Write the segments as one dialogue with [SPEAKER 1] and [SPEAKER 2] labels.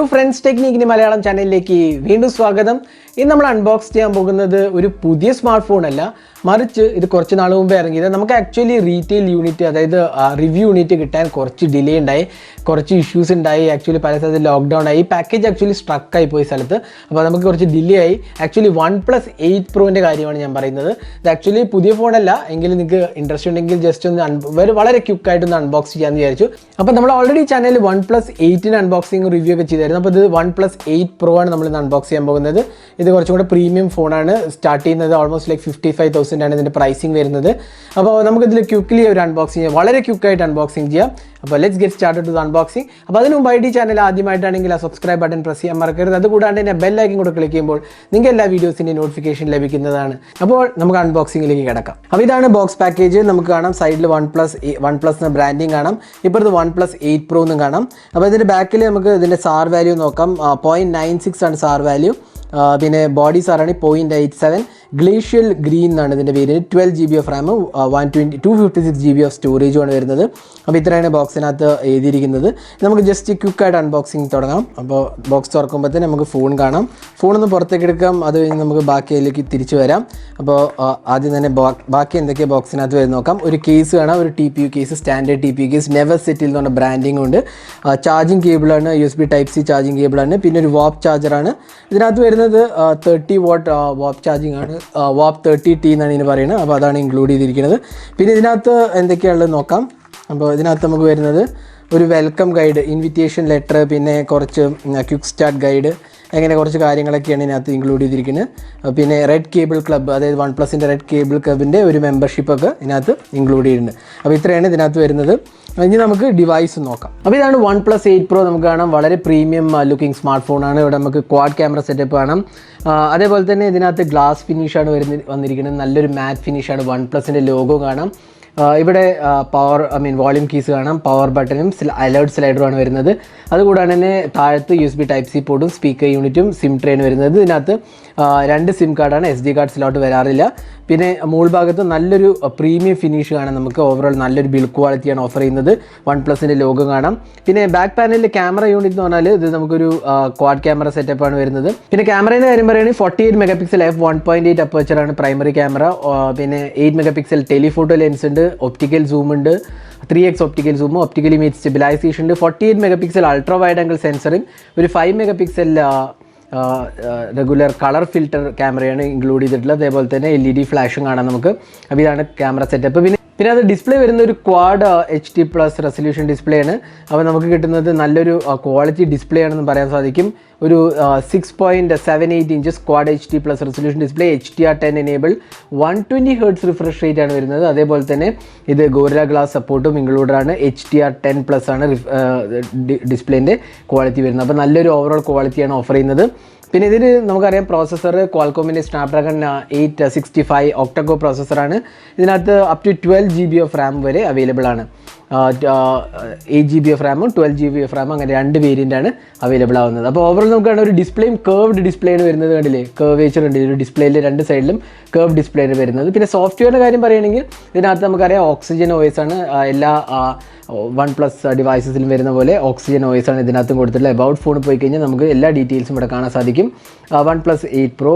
[SPEAKER 1] Hello friends, Technique in Malayalam channel ലേക്ക് വീണ്ടും സ്വാഗതം. ഇന്ന് നമ്മൾ അൺബോക്സ് ചെയ്യാൻ പോകുന്നത് ഒരു പുതിയ സ്മാർട്ട് ഫോൺ അല്ല, മറിച്ച് ഇത് കുറച്ച് നാൾ മുമ്പേ ഇറങ്ങിയത്. നമുക്ക് ആക്ച്വലി റീറ്റെയിൽ യൂണിറ്റ്, അതായത് റിവ്യൂ യൂണിറ്റ് കിട്ടാൻ കുറച്ച് ഡിലേ ഉണ്ടായി, കുറച്ച് ഇഷ്യൂസ് ഉണ്ടായി. ആക്ച്വലി പല സ്ഥലത്ത് ലോക്ക്ഡൗൺ ആയി, പാക്കേജ് ആക്ച്വലി സ്ട്രക്ക് ആയി പോയി സ്ഥലത്ത്. അപ്പോൾ നമുക്ക് കുറച്ച് ഡിലേ ആയി. ആക്ച്വലി OnePlus 8 Proൻ്റെ കാര്യമാണ് ഞാൻ പറയുന്നത്. ഇത് ആക്ച്വലി പുതിയ ഫോണല്ല, എങ്കിലും നിങ്ങൾക്ക് ഇൻട്രസ്റ്റ് ഉണ്ടെങ്കിൽ ജസ്റ്റ് ഒന്ന് വളരെ ക്വിക്കായിട്ടൊന്ന് അൺബോക്സ് ചെയ്യാമെന്ന് വിചാരിച്ചു. അപ്പോൾ നമ്മൾ ഓൾറെഡി ചാനലിൽ OnePlus 8 അൺബോക്സിങ് റിവ്യൂ ഒക്കെ ചെയ്തായിരുന്നു. അപ്പോൾ ഇത് OnePlus 8 Pro ആണ് നമ്മൾ ഇന്ന് അൺബോക്സ് ചെയ്യാൻ പോകുന്നത്. ഇത് കുറച്ചും കൂടെ പ്രീമിയം ഫോണാണ്. സ്റ്റാർട്ട് ചെയ്യുന്നത് ഓൾമോസ്റ്റ് ലൈക്ക് 55,000 ആണ് ഇതിൻ്റെ പ്രൈസിങ് വരുന്നത്. അപ്പോൾ നമുക്കിതിൽ ക്വിക്ക്ലി ഒരു അൺബോക്സിങ് ചെയ്യാം, വളരെ ക്വിക്കായിട്ട് അൺബോക്സിങ് ചെയ്യാം. അപ്പോൾ let's get started to unboxing. അപ്പോൾ അതിന് മുമ്പായിട്ട് ഈ ചാനൽ ആദ്യമായിട്ടാണെങ്കിൽ ആ സബ്സ്ക്രൈബ് ബട്ടൺ പ്രസ് ചെയ്യാൻ മറക്കരുത്. അതുകൂടാണ്ട് തന്നെ ബെൽ ഐക്കൺ കൂടെ ക്ലിക്ക് ചെയ്യുമ്പോൾ നിങ്ങൾക്ക് എല്ലാ വീഡിയോസിൻ്റെ നോട്ടിഫിക്കേഷൻ ലഭിക്കുന്നതാണ്. അപ്പോൾ നമുക്ക് അൺബോക്സിങ്ങിലേക്ക് കിടക്കാം. അപ്പോൾ ഇതാണ് ബോക്സ് പാക്കേജ്. നമുക്ക് കാണാം സൈഡിൽ OnePlus എന്ന ബ്രാൻഡിങ് കാണാം, ഇപ്പോഴത്തെ OnePlus 8 Pro എന്നും കാണാം. അപ്പോൾ ഇതിൻ്റെ ബാക്കിൽ നമുക്ക് ഇതിൻ്റെ SAR വാല്യൂ നോക്കാം. 0.96 ആണ് SAR വാല്യൂ. പിന്നെ ബോഡി സാറാണ് 0.87. ഗ്ലേഷ്യൽ ഗ്രീൻ എന്നാണ് ഇതിൻ്റെ പേര്. 12 GB ഓഫ് റാമും 256 GB ഓഫ് സ്റ്റോറേജുമാണ് വരുന്നത്. അപ്പോൾ ഇത്രയാണ് ബോക്സിനകത്ത് എഴുതിയിരിക്കുന്നത്. നമുക്ക് ജസ്റ്റ് ക്വിക്കായിട്ട് അൺബോക്സിങ് തുടങ്ങാം. അപ്പോൾ ബോക്സ് തുറക്കുമ്പോഴത്തേന് നമുക്ക് ഫോൺ കാണാം. ഫോണൊന്ന് പുറത്തേക്ക് എടുക്കാം, അത് കഴിഞ്ഞ് നമുക്ക് ബാക്കിയിലേക്ക് തിരിച്ചു വരാം. അപ്പോൾ ആദ്യം തന്നെ ബാക്കി എന്തൊക്കെ ബോക്സിനകത്ത് വരും നോക്കാം. ഒരു കേസ് കാണാം, ഒരു TPU case, standard TPU case, never settle എന്ന് പറഞ്ഞ ബ്രാൻഡിങ് ഉണ്ട്. ചാർജിങ് കേബിളാണ്, USB Type-C ചാർജിങ് കേബിളാണ്. പിന്നെ ഒരു വാപ്പ് ചാർജറാണ്. ഇതിനകത്ത് വരുന്നത് 30 വാട്ട് വാപ്പ് ചാർജിങ് ആണ്. വാപ്പ് 30T എന്നാണ് ഇതിന് പറയുന്നത്. അപ്പോൾ അതാണ് ഇൻക്ലൂഡ് ചെയ്തിരിക്കുന്നത്. പിന്നെ ഇതിനകത്ത് എന്തൊക്കെയാണുള്ളത് നോക്കാം. അപ്പോൾ ഇതിനകത്ത് നമുക്ക് വരുന്നത് ഒരു വെൽക്കം ഗൈഡ്, ഇൻവിറ്റേഷൻ ലെറ്റർ, പിന്നെ കുറച്ച് ക്വിക്ക് സ്റ്റാർട്ട് ഗൈഡ്, അങ്ങനെ കുറച്ച് കാര്യങ്ങളൊക്കെയാണ് ഇതിനകത്ത് ഇൻക്ലൂഡ് ചെയ്തിരിക്കുന്നത്. പിന്നെ റെഡ് കേബിൾ ക്ലബ്ബ്, അതായത് OnePlusൻ്റെ റെഡ് കേബിൾ ക്ലബിൻ്റെ ഒരു മെമ്പർഷിപ്പൊക്കെ ഇതിനകത്ത് ഇൻക്ലൂഡ് ചെയ്തിട്ടുണ്ട്. അപ്പോൾ ഇത്രയാണ് ഇതിനകത്ത് വരുന്നത്. ഇനി നമുക്ക് ഡിവൈസ് നോക്കാം. അപ്പോൾ ഇതാണ് OnePlus 8 Pro. നമുക്ക് കാണാം വളരെ പ്രീമിയം ലുക്കിംഗ് സ്മാർട്ട് ഫോണാണ്. ഇവിടെ നമുക്ക് ക്വാഡ് ക്യാമറ സെറ്റപ്പ് കാണാം. അതേപോലെ തന്നെ ഇതിനകത്ത് ഗ്ലാസ് ഫിനിഷാണ് വന്നിരിക്കുന്നത്. നല്ലൊരു മാറ്റ് ഫിനിഷാണ്. OnePlusൻ്റെ ലോഗോ കാണാം. ഇവിടെ വോളിയം കീസ് കാണാം, പവർ ബട്ടണും അലേർട്ട് സ്ലൈഡറുമാണ് വരുന്നത്. അതുകൂടാതെ തന്നെ താഴത്ത് USB Type-C പോർട്ടും സ്പീക്കർ യൂണിറ്റും സിം ട്രേയും വരുന്നത്. ഇതിനകത്ത് 2 സിം കാർഡാണ്, SD കാർഡ് സ്ലോട്ട് വരാറില്ല. പിന്നെ മുകൾ ഭാഗത്ത് നല്ലൊരു പ്രീമിയം ഫിനിഷ് കാണാം. നമുക്ക് ഓവറോൾ നല്ലൊരു ബിൽഡ് ക്വാളിറ്റിയാണ് ഓഫർ ചെയ്യുന്നത്. OnePlusൻ്റെ ലോഗോ കാണാം. പിന്നെ ബാക്ക് പാനലിൽ ക്യാമറ യൂണിറ്റ് എന്ന് പറഞ്ഞാൽ ഇത് നമുക്കൊരു ക്വാഡ് ക്യാമറ സെറ്റപ്പാണ് വരുന്നത്. പിന്നെ ക്യാമറയുടെ കാര്യം പറയുകയാണെങ്കിൽ 48 MP f1.8 അപ്പർച്ചറാണ് പ്രൈമറി ക്യാമറ. പിന്നെ 8 MP ടെലിഫോട്ടോ ലെൻസ് ഉണ്ട്, ഒപ്റ്റിക്കൽ സൂം ഉണ്ട്, 3x optical zoom, optical image stabilisation ഉണ്ട്, 48 MP അൾട്രാ വൈഡ് ആംഗിൾ സെൻസറും ഒരു 5 MP റെഗുലർ കളർ ഫിൽറ്റർ ക്യാമറയാണ് ഇൻക്ലൂഡ് ചെയ്തിട്ടുള്ളത്. അതേപോലെ തന്നെ LED ഫ്ലാഷും കാണാം നമുക്ക്. അപ്പോൾ ഇതാണ് ക്യാമറ സെറ്റപ്പ്. പിന്നെ അത് ഡിസ്പ്ലേ വരുന്ന ഒരു ക്വാഡ് HD+ റെസൊല്യൂഷൻ ഡിസ്പ്ലേ ആണ്. അപ്പോൾ നമുക്ക് കിട്ടുന്നത് നല്ലൊരു ക്വാളിറ്റി ഡിസ്പ്ലേ ആണെന്ന് പറയാൻ സാധിക്കും. ഒരു 6.78 inches quad HD+ resolution display, HDR10 enable, 120 Hz refresh rate ആണ് വരുന്നത്. അതേപോലെ തന്നെ ഇത് ഗോറില്ല ഗ്ലാസ് സപ്പോർട്ടും ഇൻക്ലൂഡഡ് ആണ്. HDR10+ ആണ് ഡിസ്പ്ലേൻ്റെ ക്വാളിറ്റി വരുന്നത്. അപ്പോൾ നല്ലൊരു ഓവറോൾ ക്വാളിറ്റിയാണ് ഓഫർ ചെയ്യുന്നത്. പിന്നെ ഇതിൽ നമുക്കറിയാം പ്രോസസ്സർ ക്വാൾകോമിൻ്റെ സ്നാപ്ഡ്രാഗൺ 865 ഒക്ടകോ പ്രോസസ്സറാണ്. ഇതിനകത്ത് up to 12 GB of RAM വരെ അവൈലബിൾ ആണ്. 8 GB ഓഫ് റാമും 12 GB ഓഫ് റാമും അങ്ങനെ 2 വേരിയൻ്റാണ് അവൈലബിൾ ആവുന്നത്. അപ്പോൾ ഓവറോൾ നമുക്ക് കാണാൻ ഒരു ഡിസ്പ്ലേയും കേർവ്ഡ് ഡിസ്പ്ലേയാണ് വരുന്നത്. കണ്ടില്ലേ, കേർവേച്ചർ ഉണ്ട് ഒരു ഡിസ്പ്ലേയിൽ, 2 സൈഡിലും കേർവ് ഡിസ്പ്ലേയാണ് വരുന്നത്. പിന്നെ സോഫ്റ്റ്വെയറിൻ്റെ കാര്യം പറയുകയാണെങ്കിൽ ഇതിനകത്ത് നമുക്കറിയാം ഓക്സിജൻ OS ആണ്. എല്ലാ OnePlus ഡിവൈസസിലും വരുന്ന പോലെ ഓക്സിജൻ OS ആണ് ഇതിനകത്തും കൊടുത്തിട്ടുള്ളത്. എബൌട്ട് ഫോണിൽ പോയി കഴിഞ്ഞാൽ നമുക്ക് എല്ലാ ഡീറ്റെയിൽസും ഇവിടെ കാണാൻ സാധിക്കും. OnePlus 8 Pro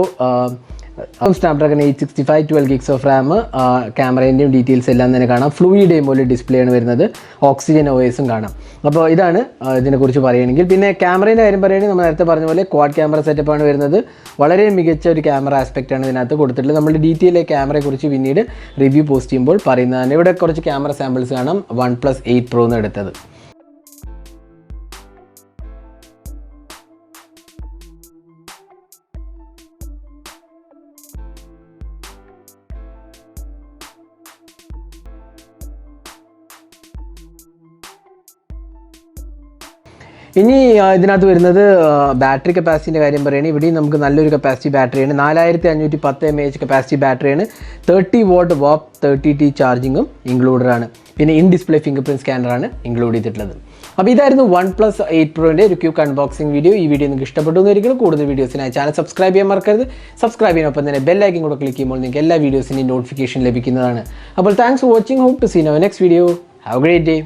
[SPEAKER 1] Snapdragon 865 12 GB of RAM, ക്യാമറേൻ്റെയും ഡീറ്റെയിൽസ് എല്ലാം തന്നെ കാണാം. ഫ്ലൂയിഡ് പോലെ ഡിസ്പ്ലേ ആണ് വരുന്നത്. ഓക്സിജൻ OSും കാണാം. അപ്പോൾ ഇതാണ് ഇതിനെക്കുറിച്ച് പറയുകയാണെങ്കിൽ. പിന്നെ ക്യാമറേൻ്റെ കാര്യം പറയുകയാണെങ്കിൽ നമ്മൾ നേരത്തെ പറഞ്ഞ പോലെ ക്വാഡ് ക്യാമറ സെറ്റപ്പാണ് വരുന്നത്. വളരെ മികച്ച ഒരു ക്യാമറ ആസ്പെക്റ്റാണ് ഇതിനകത്ത് കൊടുത്തിട്ടുള്ളത്. നമ്മൾ ഡീറ്റെയിൽ ക്യാമറയെക്കുറിച്ച് പിന്നീട് റിവ്യൂ പോസ്റ്റ് ചെയ്യുമ്പോൾ പറയുന്നതാണ്. ഇവിടെ കുറച്ച് ക്യാമറ സാമ്പിൾസ് കാണാം OnePlus 8 Pro എന്ന് എടുത്തത്. ഇനി ഇതിനകത്ത് വരുന്നത് ബാറ്ററി കപ്പാസിറ്റിൻ്റെ കാര്യം പറയുകയാണെങ്കിൽ ഇവിടെയും നമുക്ക് നല്ലൊരു കപ്പാസിറ്റി ബാറ്ററിയാണ്. 4510 mAh കപ്പാസിറ്റി ബാറ്ററിയാണ്. 30 വാട്ട് വാപ്പ് 30T ചാർജിങ്ങും ഇൻക്ലൂഡഡ് ആണ്. പിന്നെ ഇൻ ഡിസ്പ്ലേ ഫിംഗർ പ്രിൻറ്റ് സ്കാനറാണ് ഇൻക്ലൂഡ് ചെയ്തിട്ടുള്ളത്. അപ്പോൾ ഇതായിരുന്നു OnePlus 8 Proൻ്റെ ഒരു ക്വിക്ക് അൺബോക്സിംഗ് വീഡിയോ. ഈ വീഡിയോ നിങ്ങൾക്ക് ഇഷ്ടപ്പെട്ടു എന്നായിരിക്കും. കൂടുതൽ വീഡിയോസിനായി ചാനൽ സബ്സ്ക്രൈബ് ചെയ്യാൻ മറക്കരുത്. സബ്സ്ക്രൈബ് ചെയ്യാനൊപ്പം തന്നെ ബെൽ ഐക്കൺ കൂടെ ക്ലിക്ക് ചെയ്യുമ്പോൾ നിങ്ങൾക്ക് എല്ലാ വീഡിയോസിൻ്റെയും നോട്ടിഫിക്കേഷൻ ലഭിക്കുന്നതാണ്. അപ്പോൾ thanks for watching. Hope to see you next video. Have a great day.